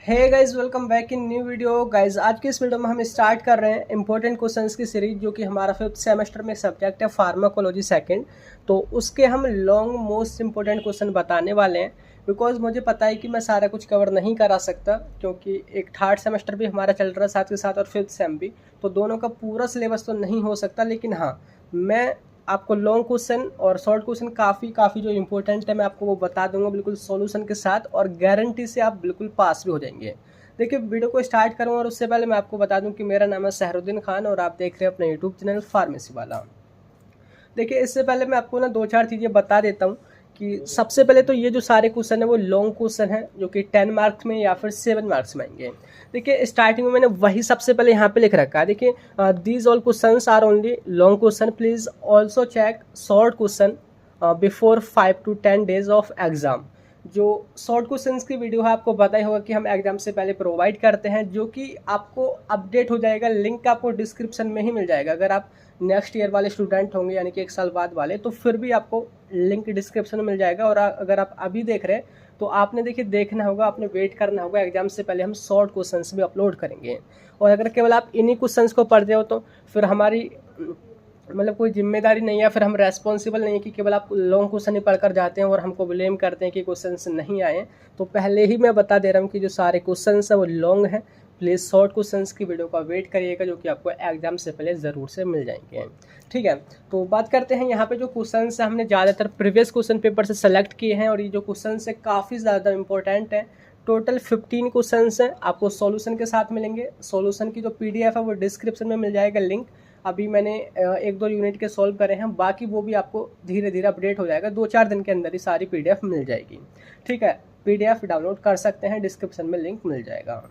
Hey guys, welcome back in new video. Guys, आज के इस वीडियो में हम स्टार्ट कर रहे हैं इंपॉर्टेंट क्वेश्चंस की सीरीज, जो कि हमारा 5th सेमेस्टर में सब्जेक्ट है फार्माकोलॉजी सेकंड। तो उसके हम लॉन्ग मोस्ट इंपॉर्टेंट क्वेश्चन बताने वाले हैं, बिकॉज मुझे पता है कि मैं सारा कुछ कवर नहीं करा सकता, क्योंकि एक थर्ड सेमेस्टर भी हमारा चल रहा है साथ के साथ और 5th सेम भी। तो दोनों का पूरा सिलेबस तो नहीं हो सकता, लेकिन हाँ, मैं आपको लॉन्ग क्वेश्चन और शॉर्ट क्वेश्चन काफ़ी जो इंपॉर्टेंट है मैं आपको वो बता दूंगा बिल्कुल सॉल्यूशन के साथ, और गारंटी से आप बिल्कुल पास भी हो जाएंगे। देखिए, वीडियो को स्टार्ट करूँ और उससे पहले मैं आपको बता दूं कि मेरा नाम है सहरुद्दीन खान और आप देख रहे हैं अपना यूट्यूब चैनल फार्मेसी वाला। देखिए, इससे पहले मैं आपको ना दो चार चीज़ें बता देता हूँ कि सबसे पहले तो ये जो सारे क्वेश्चन है वो लॉन्ग क्वेश्चन है, जो कि 10 मार्क्स में या फिर 7 मार्क्स में आएंगे। देखिए, स्टार्टिंग में मैंने वही सबसे पहले यहाँ पे लिख रखा है। देखिए, these all questions are only long question, please also check short question before 5 to 10 days of exam. जो शॉर्ट क्वेश्चंस की वीडियो है, आपको पता ही होगा कि हम एग्जाम से पहले प्रोवाइड करते हैं, जो कि आपको अपडेट हो जाएगा। लिंक आपको डिस्क्रिप्शन में ही मिल जाएगा। अगर आप नेक्स्ट ईयर वाले स्टूडेंट होंगे, यानी कि 1 साल बाद वाले, तो फिर भी आपको लिंक डिस्क्रिप्शन में मिल जाएगा। और अगर आप अभी देख रहे हैं तो आपने देखिए देखना होगा, आपने वेट करना होगा। एग्जाम से पहले हम शॉर्ट क्वेश्चंस भी अपलोड करेंगे। और अगर केवल आप इन्हीं क्वेश्चंस को पढ़ते हो तो फिर हमारी मतलब कोई जिम्मेदारी नहीं है, फिर हम रेस्पॉन्सिबल नहीं है कि केवल आप लॉन्ग क्वेश्चन ही पढ़कर जाते हैं और हमको ब्लेम करते हैं कि क्वेश्चंस नहीं आए। तो पहले ही मैं बता दे रहा हूँ कि जो सारे क्वेश्चंस हैं वो लॉन्ग हैं। प्लीज़ शॉर्ट क्वेश्चंस की वीडियो का वेट करिएगा, जो कि आपको एग्जाम से पहले ज़रूर से मिल जाएंगे। ठीक है, तो बात करते हैं यहाँ पे जो क्वेश्चंस हैं, हमने ज़्यादातर प्रीवियस क्वेश्चन पेपर से सेलेक्ट किए हैं, और ये जो क्वेश्चंस है काफ़ी ज़्यादा इंपॉर्टेंट है। टोटल 15 क्वेश्चंस हैं, आपको सॉल्यूशन के साथ मिलेंगे। सॉल्यूशन की जो पीडीएफ है वो डिस्क्रिप्शन में मिल जाएगा लिंक। अभी मैंने 1-2 यूनिट के सॉल्व करे हैं, बाकी वो भी आपको धीरे धीरे अपडेट हो जाएगा। 2-4 दिन के अंदर ही सारी पीडीएफ मिल जाएगी। ठीक है, पीडीएफ डाउनलोड कर सकते हैं, डिस्क्रिप्शन में लिंक मिल जाएगा।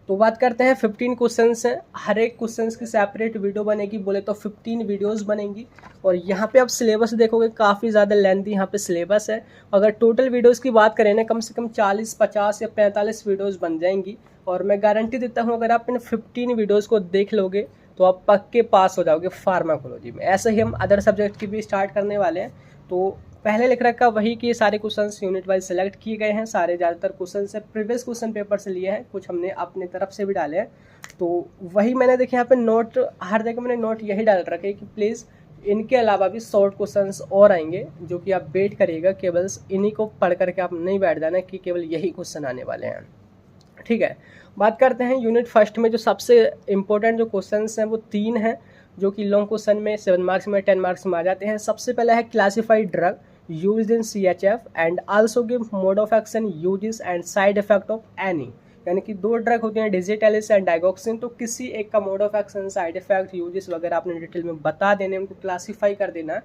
तो बात करते हैं, 15 क्वेश्चंस हैं। हर एक क्वेश्चंस की सेपरेट वीडियो बनेगी, बोले तो 15 वीडियोस बनेंगी। और यहाँ पे आप सिलेबस देखोगे, काफ़ी ज़्यादा लेंथी यहाँ पे सिलेबस है। अगर टोटल वीडियोस की बात करें ना, कम से कम 40, 50 या 45 वीडियोस बन जाएंगी। और मैं गारंटी देता हूँ, अगर आप इन 15 वीडियोज़ को देख लोगे तो आप पक्के पास हो जाओगे फार्माकोलॉजी में। ऐसे ही हम अदर सब्जेक्ट की भी स्टार्ट करने वाले हैं। तो पहले लिख रखा वही कि ये सारे क्वेश्चंस यूनिट वाइज सेलेक्ट किए गए हैं। सारे ज़्यादातर क्वेश्चन से प्रीवियस क्वेश्चन पेपर से लिए हैं, कुछ हमने अपनी तरफ से भी डाले हैं। तो वही मैंने देखे यहाँ पे नोट, हर जगह मैंने नोट यही डाल रखे कि प्लीज़ इनके अलावा भी शॉर्ट क्वेश्चंस और आएंगे, जो कि आप वेट करिएगा। केवल इन्हीं को पढ़ करके आप नहीं बैठ जाना कि केवल यही क्वेश्चन आने वाले हैं। ठीक है, बात करते हैं यूनिट फर्स्ट में। जो सबसे इंपॉर्टेंट जो क्वेश्चंस हैं वो 3 हैं, जो कि लॉन्ग क्वेश्चन में 7 मार्क्स में 10 मार्क्स में आ जाते हैं। सबसे पहला है classified drug used in CHF and also give mode of action, uses and side effect of any. यानी कि 2 ड्रग होते हैं, डिजिटेलिस एंड डाइगोक्सिन। तो किसी एक का mode of action, side effect, uses वगैरह आपने डिटेल में बता देने, उनको क्लासीफाई कर देना।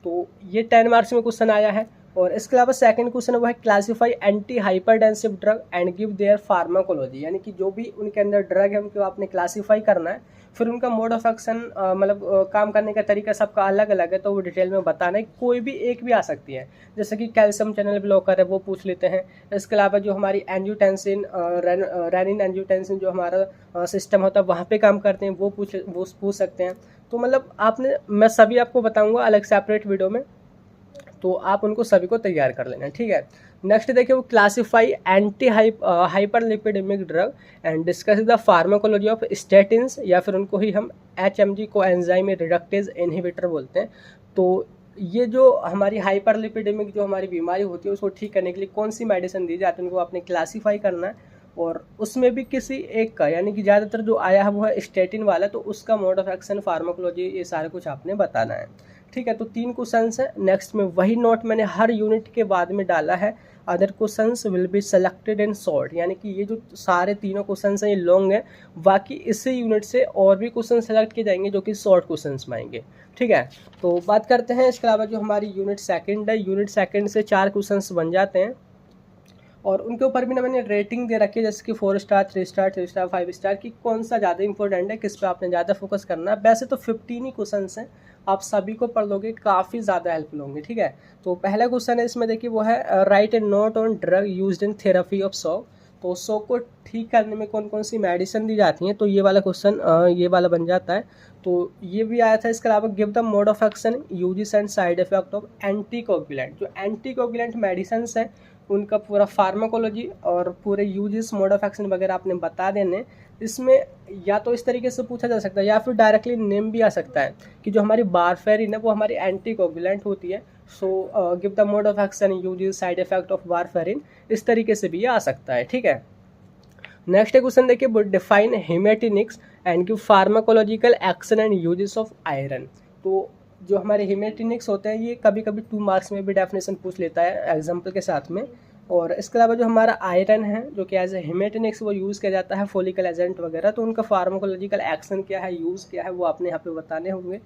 तो ये 10 मार्क्स में क्वेश्चन आया है। और इसके अलावा सेकंड क्वेश्चन है वो है classify anti hypertensive drug and give their pharmacology. यानी कि जो भी उनके अंदर ड्रग है उनको आपने क्लासीफाई करना है, फिर उनका मोड ऑफ एक्शन मतलब काम करने का तरीका सबका अलग अलग है, तो वो डिटेल में बताना है। कोई भी एक भी आ सकती है, जैसे कि कैल्शियम चैनल ब्लॉकर है, वो पूछ लेते हैं। इसके अलावा जो हमारी एंजियोटेंसिन, रेनिन एंजियोटेंसिन जो हमारा सिस्टम होता है वहाँ पे काम करते हैं, वो पूछ सकते हैं। तो मतलब आपने, मैं सभी आपको बताऊंगा अलग सेपरेट वीडियो में, तो आप उनको सभी को तैयार कर लेना। ठीक है, नेक्स्ट देखिए, वो classify anti hyperlipidaemic drug and discuss the pharmacology of statins, या फिर उनको ही हम HMG को एंजाइम रिडक्टेज इनहिबिटर बोलते हैं। तो ये जो हमारी हाइपरलिपिडेमिक जो हमारी बीमारी होती है उसको ठीक करने के लिए कौन सी मेडिसिन दी जाती है, उनको आपने क्लासीफाई करना है। और उसमें भी किसी एक का, यानी कि ज़्यादातर जो आया है वो है स्टेटिन वाला, तो उसका मोड ऑफ एक्शन, फार्माकोलॉजी, ये सारा कुछ आपने बताना है। ठीक है, तो 3 क्वेश्चंस हैं। नेक्स्ट में वही नोट मैंने हर यूनिट के बाद में डाला है, other questions will be selected in short. यानी कि ये जो सारे तीनों क्वेश्चंस हैं ये लॉन्ग है, बाकी इसी यूनिट से और भी क्वेश्चन सेलेक्ट किए जाएंगे जो कि शॉर्ट क्वेश्चंस में आएंगे। ठीक है, तो बात करते हैं इसके अलावा जो हमारी यूनिट सेकंड है, यूनिट सेकंड से 4 क्वेश्चंस बन जाते हैं, और उनके ऊपर भी ना मैंने रेटिंग दे रखी है, जैसे कि 4 स्टार, 3 स्टार, 3 स्टार, 5 स्टार, की कौन सा ज़्यादा इंपॉर्टेंट है, किस पे आपने ज़्यादा फोकस करना है। वैसे तो 15 ही क्वेश्चन हैं, आप सभी को पढ़ लोगे, काफ़ी ज़्यादा हेल्पफुल होंगे। ठीक है, तो पहला क्वेश्चन है इसमें, देखिए वो है right A note on drug used in therapy of shock. तो शोक को ठीक करने में कौन कौन सी मेडिसिन दी जाती हैं, तो ये वाला क्वेश्चन ये वाला बन जाता है। तो ये भी आया था। इसके अलावा give the mode of action, uses and side effect of anticoagulant. जो एंटीकोगुलेंट मेडिसिन है उनका पूरा फार्माकोलॉजी और पूरे यूजेस, मोड ऑफ एक्शन वगैरह आपने बता देने। इसमें या तो इस तरीके से पूछा जा सकता है या फिर डायरेक्टली नेम भी आ सकता है कि जो हमारी वारफेरिन है वो हमारी एंटीकोगुलेंट होती है। So give the mode of action, uses, side effect of warfarin, इस तरीके से भी आ सकता है। ठीक है, नेक्स्ट क्वेश्चन देखिए, define hematinics and give pharmacological action and uses of iron. तो जो हमारे हेमेटिनिक्स होते हैं ये कभी कभी 2 मार्क्स में भी डेफिनेशन पूछ लेता है एग्जाम्पल के साथ में। और इसके अलावा जो हमारा आयरन है जो कि एज ए हेमेटिनिक्स वो यूज़ किया जाता है फॉलिकल एजेंट वगैरह, तो उनका फार्माकोलॉजिकल एक्शन क्या है, यूज़ क्या है, वो आपने यहाँ पे बताने होंगे।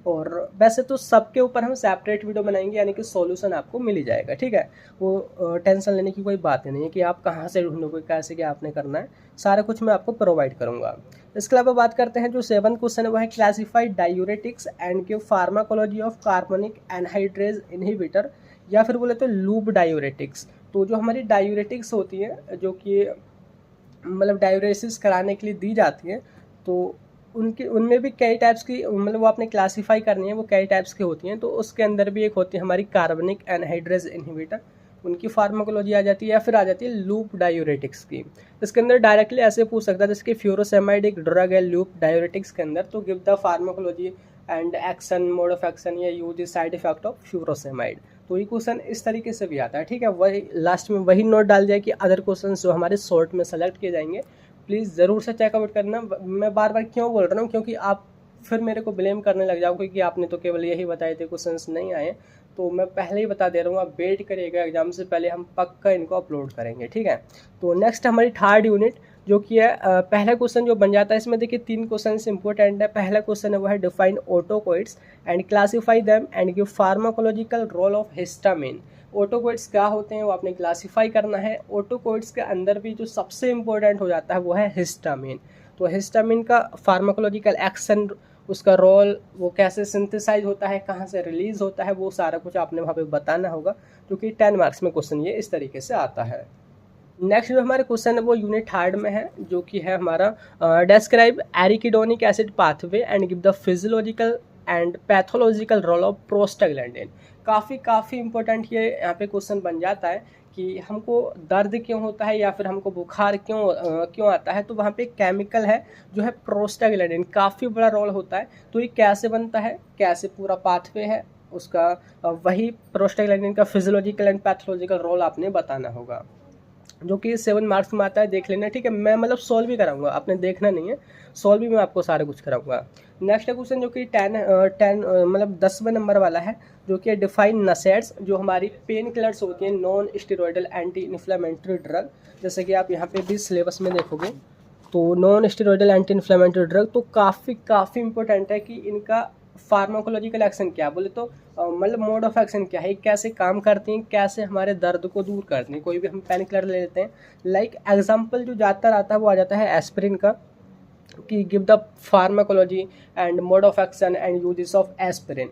और वैसे तो सबके ऊपर हम सेपरेट वीडियो बनाएंगे, यानी कि सॉल्यूशन आपको मिल ही जाएगा। ठीक है, वो टेंशन लेने की कोई बात नहीं है कि आप कहाँ से ढूंढोगे, कैसे क्या आपने करना है, सारा कुछ मैं आपको प्रोवाइड करूँगा। इसके अलावा बात करते हैं जो 7th क्वेश्चन है वो है classified diuretics and give pharmacology of carbonic anhydrase inhibitor, या फिर बोले तो लूप डायूरेटिक्स। तो जो हमारी डायूरेटिक्स होती है जो कि मतलब डायूरेसिस कराने के लिए दी जाती है, तो उनमें भी कई टाइप्स की मतलब वो आपने क्लासीफाई करनी है, वो कई टाइप्स की होती हैं। तो उसके अंदर भी एक होती है हमारी कार्बनिक एनहाइड्रेज इनहिबिटर, उनकी फार्माकोलॉजी आ जाती है, या फिर आ जाती है लूप डायूरेटिक्स की। इसके अंदर डायरेक्टली ऐसे पूछ सकता है जैसे कि फ्यूरोसेमाइड एक ड्रग है लूप डायूरेटिक्स के अंदर, तो give the pharmacology and action, mode of action या use side effect of furosemide. तो ये क्वेश्चन इस तरीके से भी आता है। ठीक है, वही लास्ट में वही नोट डाल दिया कि अदर क्वेश्चन जो हमारे शॉर्ट में सेलेक्ट किए जाएंगे प्लीज़ ज़रूर से चेकआउट करना। मैं बार बार क्यों बोल रहा हूँ, क्योंकि आप फिर मेरे को ब्लेम करने लग जाओगे कि आपने तो केवल यही बताए थे, क्वेश्चंस नहीं आए। तो मैं पहले ही बता दे रहा हूँ, आप वेट करिएगा, एग्जाम से पहले हम पक्का इनको अपलोड करेंगे। ठीक है, तो नेक्स्ट हमारी 3rd यूनिट जो कि है पहला क्वेश्चन जो बन जाता है, इसमें देखिए 3 क्वेश्चन इंपॉर्टेंट है। पहला क्वेश्चन है वो है define autocoids and classify them and give pharmacological role of histamine. Autocoids क्या होते हैं वो आपने क्लासीफाई करना है। ऑटोकोइड्स के अंदर भी जो सबसे इम्पोर्टेंट हो जाता है वो है हिस्टामिन। तो हिस्टामिन का फार्माकोलॉजिकल एक्शन, उसका रोल, वो कैसे सिंथेसाइज होता है, कहाँ से रिलीज होता है, वो सारा कुछ आपने वहाँ पे बताना होगा, क्योंकि 10 मार्क्स में क्वेश्चन ये इस तरीके से आता है। नेक्स्ट जो हमारे क्वेश्चन है वो यूनिट 3rd में है, जो कि है हमारा describe arachidonic acid pathway and give the physiological and pathological role of prostaglandin. काफ़ी इंपॉर्टेंट ये यहाँ पे क्वेश्चन बन जाता है कि हमको दर्द क्यों होता है या फिर हमको बुखार क्यों आता है। तो वहाँ पे केमिकल है जो है प्रोस्टाग्लैंडिन, काफ़ी बड़ा रोल होता है। तो ये कैसे बनता है, कैसे पूरा पाथवे है उसका, वही प्रोस्टाग्लैंडिन का फिजियोलॉजिकल एंड पैथोलॉजिकल रोल आपने बताना होगा, जो कि 7 मार्क्स में आता है, देख लेना। ठीक है, मैं मतलब सॉल्व भी कराऊंगा, आपने देखना नहीं है, सॉल्व भी मैं आपको सारा कुछ कराऊंगा। नेक्स्ट क्वेश्चन जो कि 10 मतलब 10वें नंबर वाला है, जो कि डिफाइन नसेट्स, जो हमारी पेन किलर्स होती हैं, non steroidal anti inflammatory drug. जैसे कि आप यहाँ पे भी सिलेबस में देखोगे तो non steroidal anti inflammatory drug, तो काफ़ी इंपॉर्टेंट है कि इनका फार्माकोलॉजिकल एक्शन क्या बोले तो मतलब मोड ऑफ एक्शन क्या है, कैसे काम करती हैं, कैसे हमारे दर्द को दूर करती हैं। कोई भी हम पेन किलर ले लेते हैं, लाइक एग्जांपल जो ज़्यादातर आता है वो आ जाता है एस्पिरिन का, कि give the pharmacology and mode of action and uses of aspirin.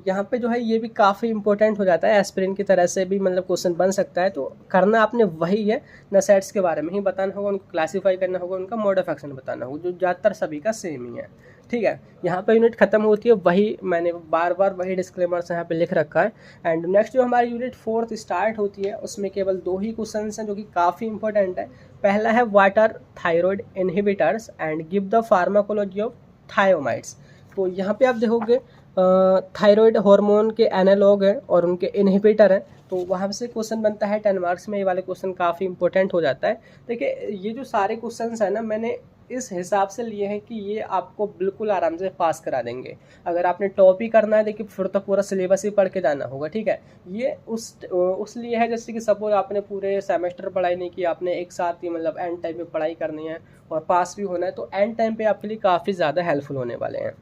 यहाँ पे जो है ये भी काफ़ी इंपॉर्टेंट हो जाता है, एस्पिरिन की तरह से भी मतलब क्वेश्चन बन सकता है। तो करना आपने वही है, नसेट्स के बारे में ही बताना होगा, उनको क्लासीफाई करना होगा, उनका मोड ऑफ एक्शन बताना होगा, जो ज़्यादातर सभी का सेम ही है। ठीक है, यहाँ पे यूनिट खत्म होती है, वही मैंने बार बार वही डिस्क्लेमर्स यहाँ पे लिख रखा है। एंड नेक्स्ट जो हमारी यूनिट 4th स्टार्ट होती है, उसमें केवल 2 ही क्वेश्चन हैं जो कि काफ़ी इंपॉर्टेंट है। पहला है what are thyroid inhibitors and give the pharmacology of thioamides. तो यहाँ पे आप देखोगे थायराइड हार्मोन के एनालॉग हैं और उनके इनहिबिटर हैं, तो वहाँ से क्वेश्चन बनता है 10 मार्क्स में। ये वाले क्वेश्चन काफ़ी इंपॉर्टेंट हो जाता है। देखिए ये जो सारे क्वेश्चंस हैं ना, मैंने इस हिसाब से लिए हैं कि ये आपको बिल्कुल आराम से पास करा देंगे। अगर आपने टॉप ही करना है देखिए फिर तो पूरा सिलेबस ही पढ़ के जाना होगा। ठीक है, ये उस लिए है जैसे कि सपोज आपने पूरे सेमेस्टर पढ़ाई नहीं की, आपने एक साथ ही मतलब एंड टाइम पे पढ़ाई करनी है और पास भी होना है, तो एंड टाइम पे आपके लिए काफ़ी ज़्यादा हेल्पफुल होने वाले हैं।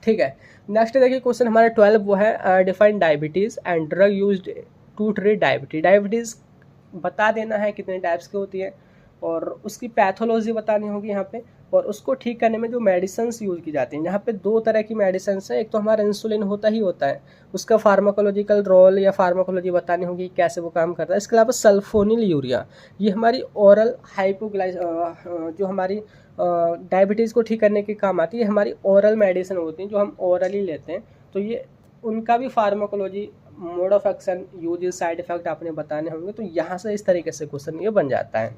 ठीक है, नेक्स्ट देखिए क्वेश्चन हमारा 12 वो है define diabetes and drug used to treat diabetes. Diabetes बता देना है कितने टाइप्स की होती है और उसकी पैथोलॉजी बतानी होगी यहाँ पे। और उसको ठीक करने में जो मेडिसिन्स यूज़ की जाती हैं, यहाँ पे 2 तरह की मेडिसिन्स हैं। एक तो हमारा इंसुलिन होता ही होता है, उसका फार्माकोलॉजिकल रोल या फार्माकोलॉजी बतानी होगी कैसे वो काम करता है। इसके अलावा सल्फोनिल यूरिया, ये हमारी ओरल जो हमारी डायबिटीज़ को ठीक करने के काम आती है। ये हमारी ओरल मेडिसिन होती हैं जो हम ओरली लेते हैं, तो ये उनका भी pharmacology, mode of action, uses, side effect आपने बताने होंगे। तो यहाँ से इस तरीके से क्वेश्चन ये बन जाता है,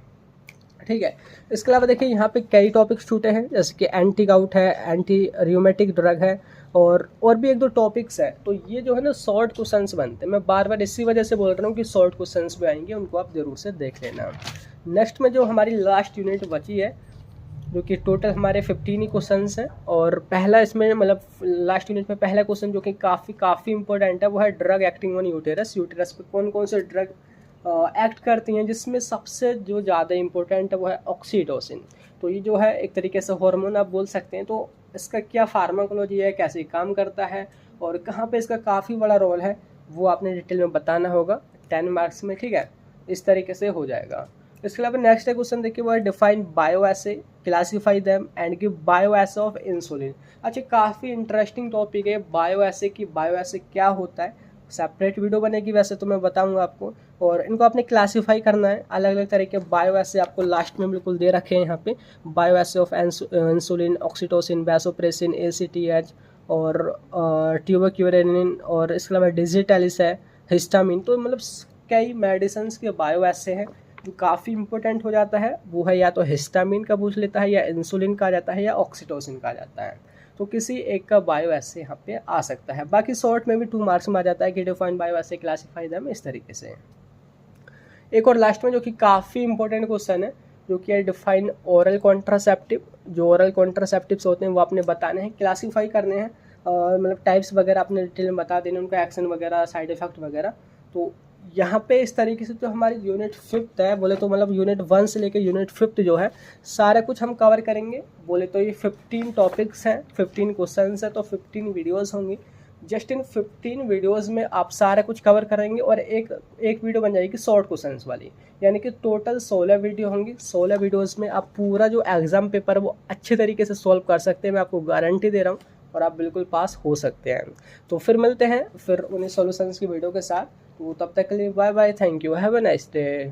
ठीक है। इसके अलावा देखिए यहाँ पे कई टॉपिक्स छूटे हैं, जैसे कि एंटी गाउट है, एंटी रियोमेटिक ड्रग है, और भी 1-2 टॉपिक्स है। तो ये जो है ना शॉर्ट क्वेश्चंस बनते हैं, मैं बार बार इसी वजह से बोल रहा हूँ कि शॉर्ट क्वेश्चंस भी आएंगे, उनको आप जरूर से देख लेना। नेक्स्ट में जो हमारी लास्ट यूनिट बची है, जो कि टोटल हमारे 15 ही क्वेश्चंस हैं, और पहला इसमें मतलब लास्ट यूनिट में पहला क्वेश्चन जो कि काफ़ी इंपॉर्टेंट है, वो है drug acting on uterus. Uterus पे कौन कौन से ड्रग एक्ट करती हैं, जिसमें सबसे जो ज़्यादा इम्पोर्टेंट है वो है ऑक्सीटोसिन। तो ये जो है एक तरीके से हार्मोन आप बोल सकते हैं। तो इसका क्या फार्माकोलॉजी है, कैसे काम करता है, और कहाँ पे इसका काफ़ी बड़ा रोल है, वो आपने डिटेल में बताना होगा 10 मार्क्स में, ठीक है। इस तरीके से हो जाएगा। इसके अलावा नेक्स्ट क्वेश्चन देखिए, वो है define bioassay, classify them and give bioassay of insulin. अच्छा, काफ़ी इंटरेस्टिंग टॉपिक है बायोएसे की। बायोएसे क्या होता है, सेपरेट वीडियो बनेगी वैसे तो मैं बताऊंगा आपको, और इनको आपने क्लासीफाई करना है। अलग अलग तरह के बायोएसे आपको लास्ट में बिल्कुल दे रखे हैं यहाँ पे, bioassay of insulin, oxytocin, vasopressin, ACTH और ट्यूबरक्यूलिन, और इसके अलावा डिजिटलिस है, हिस्टामिन। तो मतलब कई मेडिसिन के बायोएसे हैं। जो काफ़ी इंपॉर्टेंट हो जाता है वो है या तो हिस्टामिन का पूछ लेता है, या इंसुलिन का आ जाता है, या ऑक्सीटोसिन का आ जाता है। तो किसी एक का बायोएसे यहाँ पे आ सकता है। बाकी शॉर्ट में भी 2 मार्क्स में आ जाता है कि डिफाइन बायोएसे, क्लासीफाई देम, इस तरीके से। एक और लास्ट में जो कि काफ़ी इंपॉर्टेंट क्वेश्चन है, जो कि है डिफाइन ओरल कॉन्ट्रासेप्टिव। जो ओरल कॉन्ट्रासेप्टिव्स होते हैं वो आपने बताने हैं, क्लासीफाई करने हैं, मतलब टाइप्स वगैरह आपने डिटेल में बता देने, उनका एक्शन वगैरह, साइड इफेक्ट वगैरह। तो यहाँ पे इस तरीके से जो हमारी यूनिट 5th है, बोले तो मतलब यूनिट 1 से लेकर यूनिट 5th जो है, सारा कुछ हम कवर करेंगे। बोले तो ये 15 टॉपिक्स हैं, 15 क्वेश्चंस हैं, तो 15 वीडियोस होंगी। जस्ट इन 15 वीडियोस में आप सारा कुछ कवर करेंगे, और एक वीडियो बन जाएगी शॉर्ट क्वेश्चंस वाली, यानी कि टोटल 16 वीडियो होंगी। 16 वीडियोस में आप पूरा जो एग्ज़ाम पेपर है वो अच्छे तरीके से सॉल्व कर सकते हैं, मैं आपको गारंटी दे रहा हूँ, और आप बिल्कुल पास हो सकते हैं। तो फिर मिलते हैं फिर उन्हीं सॉल्यूशंस की वीडियो के साथ। तो तब तक के लिए bye bye, thank you, have a nice day.